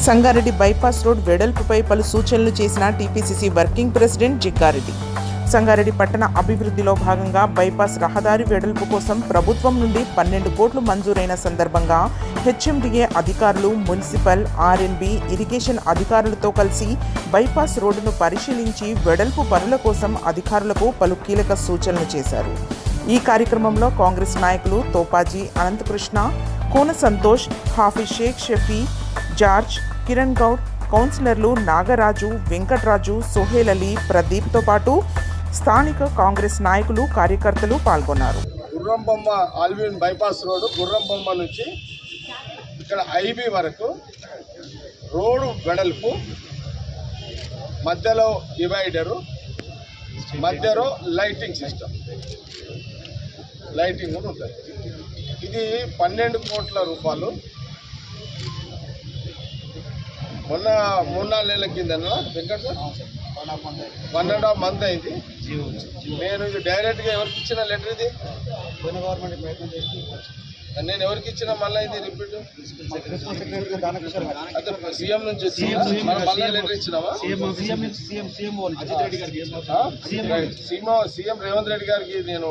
Sangareddy bypass road వెడల్పుపై పలు సూచనలు చేసిన TPCC working president Jaggareddy. Sangareddy పట్టణ అభివృద్ధిలో భాగంగా బైపాస్ రహదారి వెడల్పు కోసం ప్రభుత్వం నుండి 12 కోట్లు మంజూరైన సందర్భంగా హెచ్ఎండిఏ అధికారులు, మున్సిపల్, ఆర్ఎన్బి, ఇరిగేషన్ అధికారులతో కలిసి బైపాస్ రోడ్డును పరిశీలించి వెడల్పు పనుల కోసం అధికారులకు పలు కీలక సూచనలు చేశారు. ఈ కార్యక్రమంలో కాంగ్రెస్ నాయకులు తోపాజీ అనంతకృష్ణ, కోన సంతోష్, హాఫీజ్ షేక్ షఫీ, జార్జ్, కిరణ్ గౌడ్, కౌన్సిలర్లు నాగరాజు, వెంకట్రాజు, సోహేల్ అలీ, ప్రదీప్తో పాటు స్థానిక కాంగ్రెస్ నాయకులు, కార్యకర్తలు పాల్గొన్నారు. గుర్రంబొమ్మ ఆల్విన్ బైపాస్ రోడ్డు గుర్రంబొమ్మ నుంచి ఇక్కడ ఐబీ వరకు రోడ్డు వెడల్పు, మధ్యలో డివైడరు, మధ్యలో లైటింగ్ సిస్టమ్, లైటింగ్ కూడా ఉంటుంది. ఇది 12 కోట్ల రూపాయలు. మొన్న 3-4 నెలల కింద వెంకట సార్ 1.5 మంత్ అయింది. నేను ఇది డైరెక్ట్గా ఎవరికి ఇచ్చిన లెటర్, ఇది నేను ఎవరికి ఇచ్చిన మళ్ళీ ఇది రిపీట్ అదే సీఎం నుంచి మళ్ళీ లెటర్ ఇచ్చినావా? సీఎం రేవంత్ రెడ్డి గారికి నేను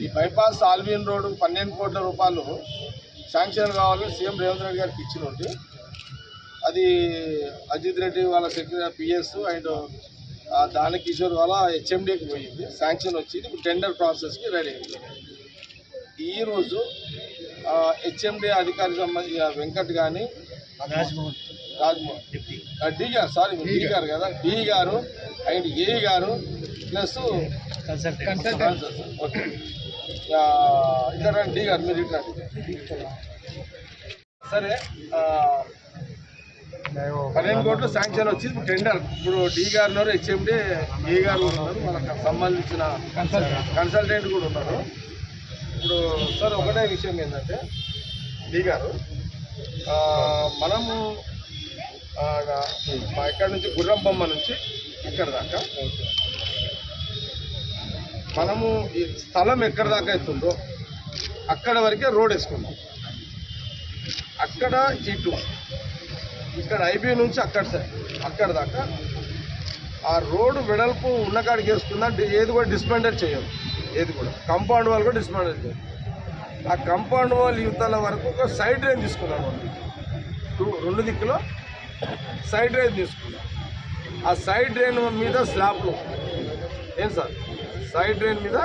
ఈ బైపాస్ ఆల్విన్ రోడ్డు 12 కోట్ల రూపాయలు శాంక్షన్ కావాలని సీఎం రేవంత్ రెడ్డి గారికి ఇచ్చినట్టు, అది అజిత్ రెడ్డి వాళ్ళ సెక్రటరీ పిఎస్ అండ్ దాని కిషోర్ వాళ్ళ హెచ్ఎండికి పోయింది. శాంక్షన్ వచ్చింది, ఇప్పుడు టెండర్ ప్రాసెస్కి రెడీ అయింది. ఈరోజు హెచ్ఎండి అధికారి సంబంధించి వెంకట్ కానీ రాజ్మోహన్ డి గారు, సారీ డి గారు కదా, డి గారు అండ్ ఏ గారు ప్లస్ ఓకే ఇక్కడ డి గారు మీరు ఇక్కడ సరే 12 కోట్లు శాంక్షన్ వచ్చి టెండర్ ఇప్పుడు డి గారు ఉన్నారు, హెచ్ఎండి ఏ గారు ఉన్నారు, మనకు సంబంధించిన కన్సల్టెంట్ కూడా ఉన్నారు. ఇప్పుడు సార్ ఒకటే విషయం ఏంటంటే డి గారు, మనము ఇక్కడ నుంచి గుర్రంబొమ్మ నుంచి ఇక్కడ దాకా మనము ఈ స్థలం ఎక్కడ దాకా ఎత్తుందో అక్కడ వరకే రోడ్ వేసుకున్నాం. అక్కడ ఇటు ఇక్కడ ఐబీ నుంచి అక్కడ దాకా ఆ రోడ్డు వెడల్పు ఉన్న కాడికి వేసుకుందా, ఏది కూడా డిస్మెండర్ చేయదు, ఏది కూడా కంపౌండ్ వాల్ కూడా డిస్మెండర్ చేయదు. ఆ కంపౌండ్ వాల్ యువతల వరకు ఒక సైడ్ డ్రైన్ తీసుకున్నాను, 2 దిక్కులో సైడ్ డ్రైన్ తీసుకున్నాం. ఆ సైడ్ డ్రైన్ మీద స్లాబ్లు ఏం సార్, సైడ్ డ్రైన్ మీద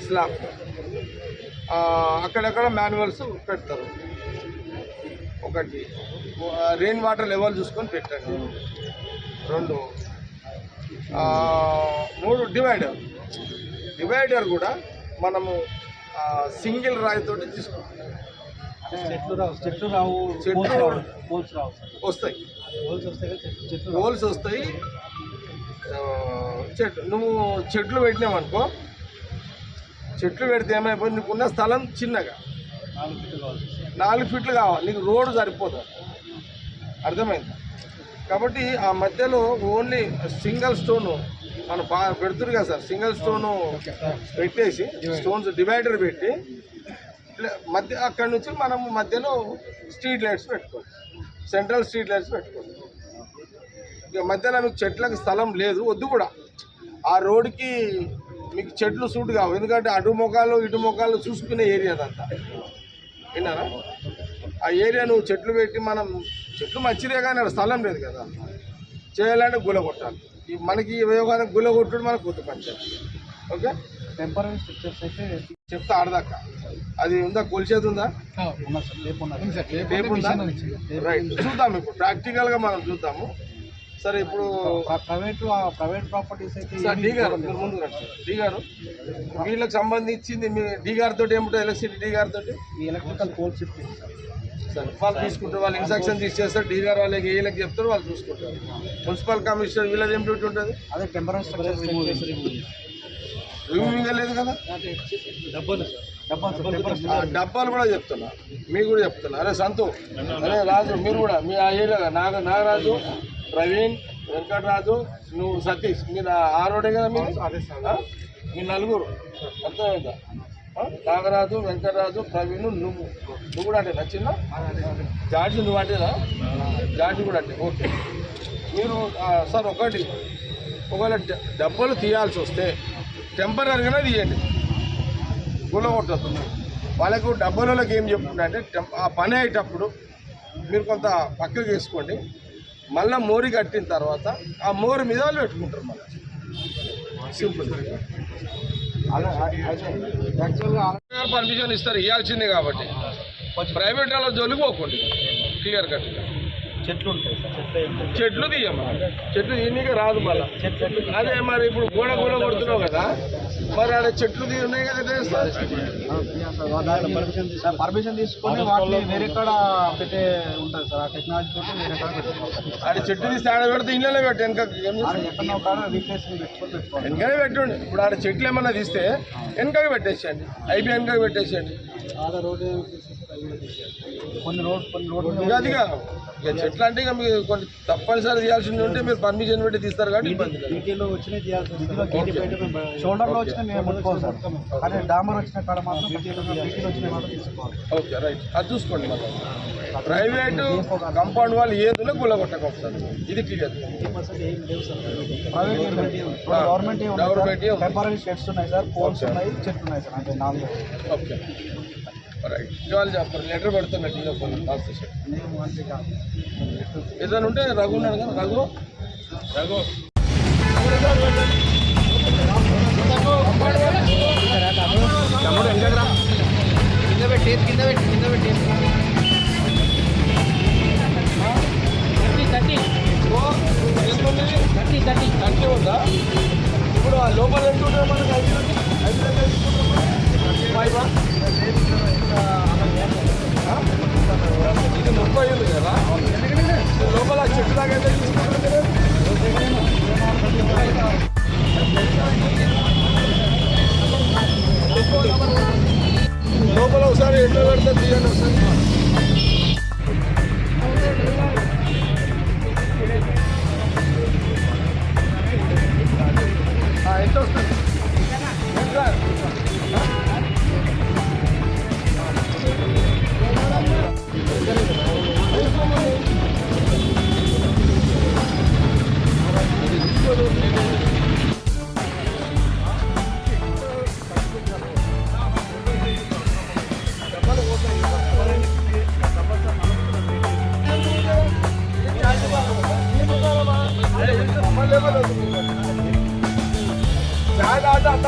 స్లాబ్ అక్కడక్కడ మాన్యువల్స్ పెడతారు. ఒకటి రెయిన్ వాటర్ లెవెల్ చూసుకొని పెట్టండి. 2 3 డివైడర్ కూడా మనము సింగిల్ రాయితోటి తీసుకుంటాం. చెట్లు వస్తాయి, హోల్స్ వస్తాయి. నువ్వు చెట్లు పెట్టినామనుకో, చెట్లు పెడితే ఏమైపోయింది, నీకున్న స్థలం చిన్నగా 4 ఫీట్లు కావాలి, నీకు రోడ్డు సరిపోదు, అర్థమైంది. కాబట్టి ఆ మధ్యలో ఓన్లీ సింగిల్ స్టోన్ మనం పెడుతురు కదా సార్, సింగిల్ స్టోను పెట్టేసి స్టోన్స్ డివైడర్ పెట్టి మధ్య అక్కడి నుంచి మనము మధ్యలో స్ట్రీట్ లైట్స్ పెట్టుకోవచ్చు, సెంట్రల్ స్ట్రీట్ లైట్స్ పెట్టుకోవచ్చు. ఇక మధ్యలో మీకు చెట్లకు స్థలం లేదు, వద్దు కూడా. ఆ రోడ్డుకి మీకు చెట్లు సూట్ కావు, ఎందుకంటే అటు మొక్కలు ఇటు మొక్కలు చూసుకునే ఏరియా అదంతా, విన్నారా? ఆ ఏరియా నువ్వు చెట్లు పెట్టి, మనం చెట్లు మంచిదే కానీ అక్కడ స్థలం లేదు కదా, చేయాలంటే గుల కొట్టాలి. మనకి ఉపయోగానికి గుల కొట్టుడు మనకు కొత్త పంచాయతీ. ఓకే, టెంపరీ స్ట్రక్చర్స్ అయితే చెప్తా ఆడదాకా అది ఉందా, కొలిచేది ఉందా? రైట్, చూద్దాం ఇప్పుడు ప్రాక్టికల్గా మనం చూద్దాము. సరే, ఇప్పుడు ప్రైవేట్ ప్రాపర్టీస్ అయితే సార్ డి గారు మీరు ముందు రండి. డి గారు, వీళ్ళకి సంబంధించింది మీ డి గారితో ఏమిటో ఎలక్ట్రిసిటీ డి గారితో ఈ ఎలక్ట్రికల్ పోల్ షిఫ్టింగ్ సార్ వాళ్ళు చూసుకుంటారు, వాళ్ళు ఇన్స్ట్రక్షన్ తీసేస్తారు. డి గారు వాళ్ళకి ఏళ్ళకి చెప్తారు, వాళ్ళు చూసుకుంటారు. మున్సిపల్ కమిషనర్ వీళ్ళది ఏం డ్యూటీ ఉంటుంది? అదే టెంపరీ స్ట్రక్చర్ రిమూవింగ్ లేదు కదా, డబ్బాలు కూడా చెప్తున్నా, మీకు కూడా చెప్తున్నా. అరే సంతు, అరే రాజు, మీరు కూడా మీ ఆ ఏరియా నాగరాజు, ప్రవీణ్, వెంకటరాజు, నువ్వు సతీష్, మీరు ఆ రోడే కదా మీరు, మీ 4 అర్థమైందా? నాగరాజు, వెంకటరాజు, ప్రవీణ్, నువ్వు కూడా అంటే నచ్చిన జాడ్జి నువ్వు అంటేనా? జాడ్జి కూడా అంటే ఓకే. మీరు సార్ ఒకవేళ డబ్బులు తీయాల్సి వస్తే టెంపరీగానే తీయండి, కూలగొట్టద్దు. వాళ్ళకు డబ్బులకి ఏం చెప్తున్నా అంటే ఆ పని అయ్యేటప్పుడు మీరు కొంత పక్కకు వేసుకోండి, మళ్ళీ మోరి కట్టిన తర్వాత ఆ మోరి మీద వాళ్ళు పెట్టుకుంటారు. మళ్ళీ సింపుల్. యాక్చువల్గా పర్మిషన్ ఇస్తారు, ఇవ్వాల్సిందే. కాబట్టి ప్రైవేట్ వాళ్ళ జోలికి పోకండి, క్లియర్ కట్గా. చెట్లు ఉంటాయి సార్, చెట్లు తీయమ్మా, చెట్లు తీయనీకే రాదు మళ్ళీ. అదే మరి ఇప్పుడు గోడ కొడుతున్నావు కదా, మరి అదే చెట్లు ఉన్నాయి కదా, పర్మిషన్ తీసుకొని వాటిని వేరే కాడ పెట్టే ఉంటుంది సార్. ఆ టెక్నాలజీ తోటి వేరే కాడ పెట్టుకోవాలి. అది చెట్టు తీసి ఆడ పెడితే ఇళ్ళలో పెట్టు, వెనక ఎక్కడో కాడ రీప్లేస్మెంట్ పెట్టుకోవాలి. వెనకనే పెట్టుండి. ఇప్పుడు ఆడ చెట్లు ఏమన్నా తీస్తే వెనకకి పెట్టేసేయండి, అయిపోయి వెనకకి పెట్టేసేయండి. కొన్ని రోడ్ ఇక అదిగా ఇక చెట్లు అంటే ఇక మీరు కొన్ని తప్పనిసరి తీయాల్సింది ఉంటే మీరు పర్మిషన్ పెట్టి తీస్తారు కాబట్టి ఇబ్బంది లేదు. బీటీలో వచ్చినాయి షోల్డర్లో వచ్చిన మేము ముట్టుకోవాలి సార్, కానీ డామర్ వచ్చిన కాడ మాత్రం బీటీలో వచ్చిన మాత్రం తీసుకోవాలి. ఓకే రైట్, అది చూసుకోండి. మరి ప్రైవేటు కంపౌండ్ వాళ్ళు ఏదో కూలగొట్టకపోతారు, ఇది క్లియర్. గవర్నమెంట్ టెంపరీ షెడ్స్ ఉన్నాయి సార్, పోల్స్ ఉన్నాయి, చెట్లు ఉన్నాయి సార్. అంటే నాలుగు. ఓకే రైట్, ఇవాళ చెప్పారు. లెటర్ పెడుతున్నట్టు ఏదైనా ఉంటే రఘు ఉన్నాడు కదా, రఘు తమ్ముడు ఎంకరా కింద పెట్టి థర్టీ ఉందా? ఇప్పుడు ఆ లోపల ఎంత ఉంటుంది మనకి? 5 ఇది 30 ఉంది కదా లోపల. చెట్టు దాకా అయితే తీసుకుంటారు. లోపల ఒకసారి ఎట్లా పెడితే తీయండి ఒకసారి. ఎంత వస్తుంది?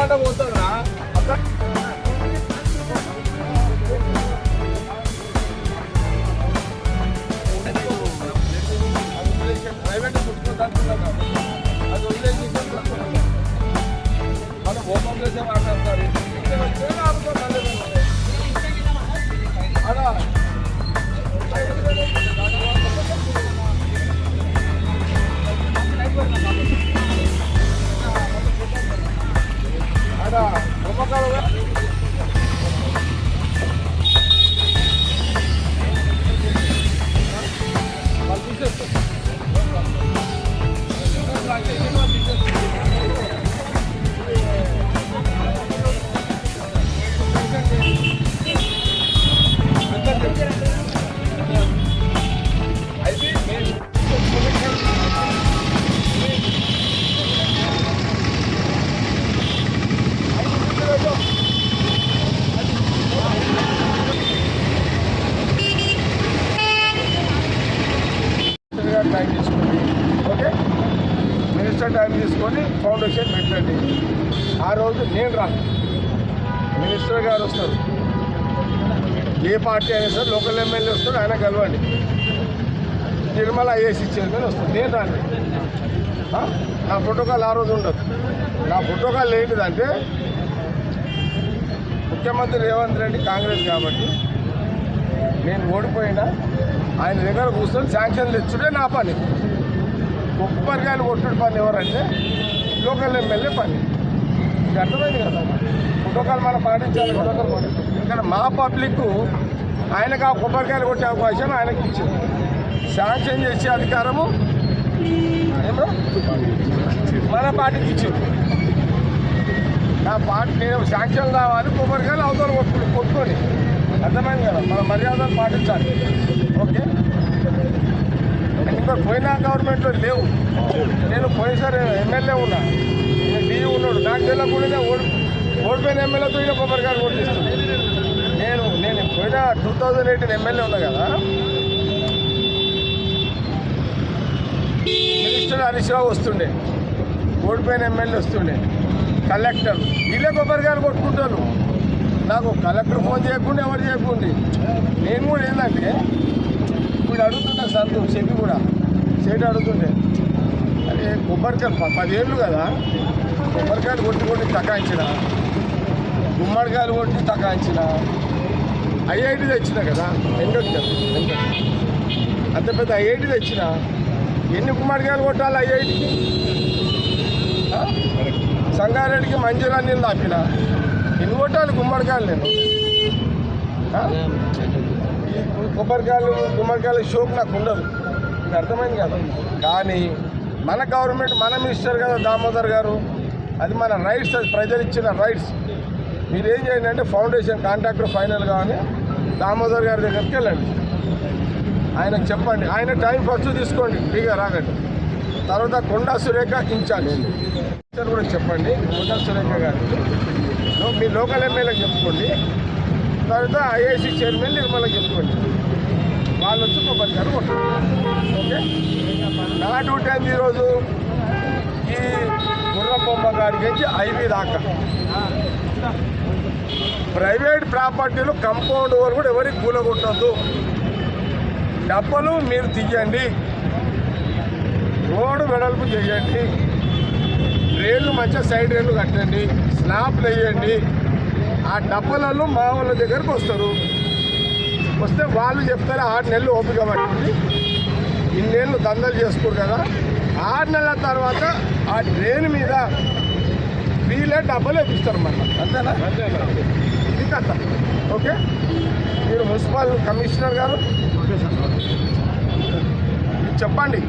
అట్లా పోతుందా? ప్రైవేట్ ముట్టుకుంటా అది వదిలేసి మనం ఓపెన్ చేసే మాట్లాడతారు. టైం తీసుకోండి, ఓకే? మినిస్టర్ టైం తీసుకొని ఫౌండేషన్ పెట్టండి. ఆ రోజు నేను రాను, మినిస్టర్ గారు వస్తారు. ఏ పార్టీ అయినా సరే లోకల్ ఎమ్మెల్యే వస్తాడు, ఆయన కలవండి. నిర్మల ఐఏసీ చైర్మన్ వస్తుంది, నేను రాను. నా ప్రోటోకాల్ ఆ రోజు ఉండదు. నా ప్రోటోకాల్ ఏంటిదంటే ముఖ్యమంత్రి రేవంత్ రెడ్డి కాంగ్రెస్ కాబట్టి నేను ఓడిపోయినా ఆయన దగ్గర కూర్చొని శాంక్షన్ తెచ్చుడే నా పని. కొబ్బరికాయలు కొట్టుడు పని ఎవరంటే లోకల్ ఎమ్మెల్యే పని. ఇది అర్థమైంది కదా, ప్రోటోకాల్ మనం పాటించాలి. ఇక్కడ మా పబ్లిక్ ఆయనకు ఆ కొబ్బరికాయలు కొట్టే అవకాశం ఆయనకి ఇచ్చింది. శాంక్షన్ చేసే అధికారము ఏమో మన పార్టీకి ఇచ్చింది. నా పార్టీ నేను శాంక్షన్ కావాలి కొబ్బరికాయలు అవతల కొట్టుకొని అర్థమైంది కదా మన మర్యాదలు పాటించాలి ఓకే. ఇంకా పోయినా గవర్నమెంట్లో లేవు, నేను పోయినసారి ఎమ్మెల్యే ఉన్నా, నేను డీఈ ఉన్నాడు, నాకు తెలియకుండా ఓడిపోయిన ఎమ్మెల్యేతో ఇలా కొబ్బరికాయలు కొట్టిస్తుంది. నేను పోయిన 2018 ఎమ్మెల్యే ఉన్నా కదా, మినిస్టర్ హరీష్ రావు వస్తుండే, ఓడిపోయిన ఎమ్మెల్యే వస్తుండే, కలెక్టర్ వీళ్ళే కొబ్బరికాయలు కొట్టుకుంటారు. నాకు కలెక్టర్ ఫోన్ చేయకుండా ఎవరు చేయకుండా నేను కూడా ఏంటంటే ఇప్పుడు అడుగుతున్నా సంతోష్ చెప్పి కూడా సేటు అడుగుతుండే, అదే కొబ్బరికాయలు 10 ఏళ్ళు కదా కొబ్బరికాయలు కొట్టి తకాయించిన, గుమ్మడికాయలు కొట్టి తకాయించిన, ఐఐటి తెచ్చిన కదా వెంకట్ అంత పెద్ద ఐఐటి తెచ్చిన, ఎన్ని గుమ్మడికాయలు కొట్టాలి ఐఐటికి? సంగారెడ్డికి మంజీరా నీళ్ళు తాపిన, ఎన్ని కొట్టాలి గుమ్మడికాయలు? నేను గుమ్మడికాయల షోక్ నాకు ఉండదు, మీకు అర్థమైంది కదా. కానీ మన గవర్నమెంట్ మన మినిస్టర్ కదా దామోదర్ గారు, అది మన రైట్స్, అది ప్రజలు ఇచ్చిన రైట్స్. మీరు ఏం చేయండి అంటే ఫౌండేషన్ కాంట్రాక్టర్ ఫైనల్ కానీ దామోదర్ గారి దగ్గరికి వెళ్ళండి, ఆయనకు చెప్పండి, ఆయన టైం ఫస్ట్ తీసుకోండి, ఫ్రీగా రాగండి. తర్వాత కొండా సురేఖ ఇన్ఛార్జ్ కూడా చెప్పండి, కొండా సురేఖ గారికి మీ లోకల్ ఎమ్మెల్యేకి చెప్పుకోండి, తర్వాత ఐఐసి చైర్మన్ నిర్మలకు చెప్పుకోండి, వాళ్ళు వచ్చి కొబ్బరికాయలు కొట్టారు ఓకే. నా డ్యూటీ అయింది ఈరోజు ఈ గుర్రబొమ్మ గారి నుంచి ఐవి దాకా ప్రైవేట్ ప్రాపర్టీలు కంపౌండ్ వాళ్ళు కూడా ఎవరికి కూలగొట్టద్దు, డబ్బలు మీరు తీయండి, రోడ్డు వెడల్పు చేయండి, రేళ్ళు మంచిగా సైడ్ రేళ్ళు కట్టండి, స్లాబ్లు వేయండి. ఆ డబ్బలలో మా వాళ్ళ దగ్గరకు వస్తారు, వస్తే వాళ్ళు చెప్తారు 6 నెలలు ఓపిక పట్టింది, ఇన్నేళ్ళు దందలు చేసుకోరు కదా, 6 నెలల తర్వాత ఆ డ్రైన్ మీద వీళ్ళే డబ్బులు వేపిస్తారు మళ్ళీ, అంతేనా? ఇది కథ ఓకే. మీరు మున్సిపల్ కమిషనర్ గారు చెప్పండి,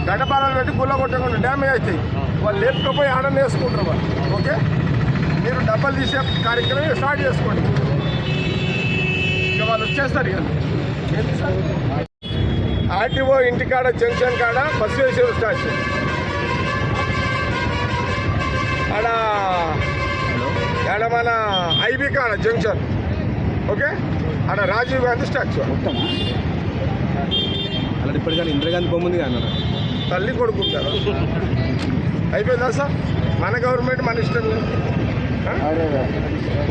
గడ్డపారాలు పెట్టి గుల్ల కొట్టకుండా డ్యామేజ్ అవుతాయి, వాళ్ళు లేపుకపోయి ఆడని వేసుకుంటారు వాళ్ళు ఓకే. మీరు డబ్బులు తీసే కార్యక్రమం స్టార్ట్ చేసుకోండి, ఇక వాళ్ళు వచ్చేస్తారు. ఇక ఆర్టీఓ ఇంటికాడ జంక్షన్ కాడ బస్సు వేసేది స్టార్ట్ చేయండి, ఆడ మన ఐబీ కాడ జంక్షన్ ఓకే, ఆడ రాజీవ్ గాంధీ స్టాచ్యూ అలా ఇప్పటికీ ఇందిరాగాంధీ బొమ్మ ఉంది కదా, తల్లి కొడుకుంటారు. అయిపోయిందా సార్? మన గవర్నమెంట్ మన ఇష్టం,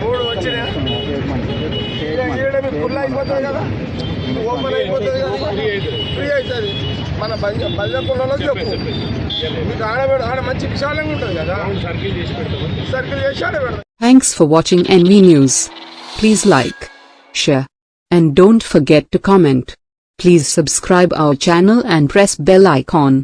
3 వచ్చినాయి ఫుల్ అయిపోతుంది కదా, ఓపెన్ అయిపోతుంది కదా, ఫ్రీ అవుతుంది. మన బల్యకులలో చెప్పు, మీకు ఆడ మంచి విశాలంగా ఉంటుంది కదా, సర్కిల్ చేసి ఆడ పెడతాం. Thanks for watching NV News. Please like, share, and don't forget to comment. Please subscribe our channel and press bell icon.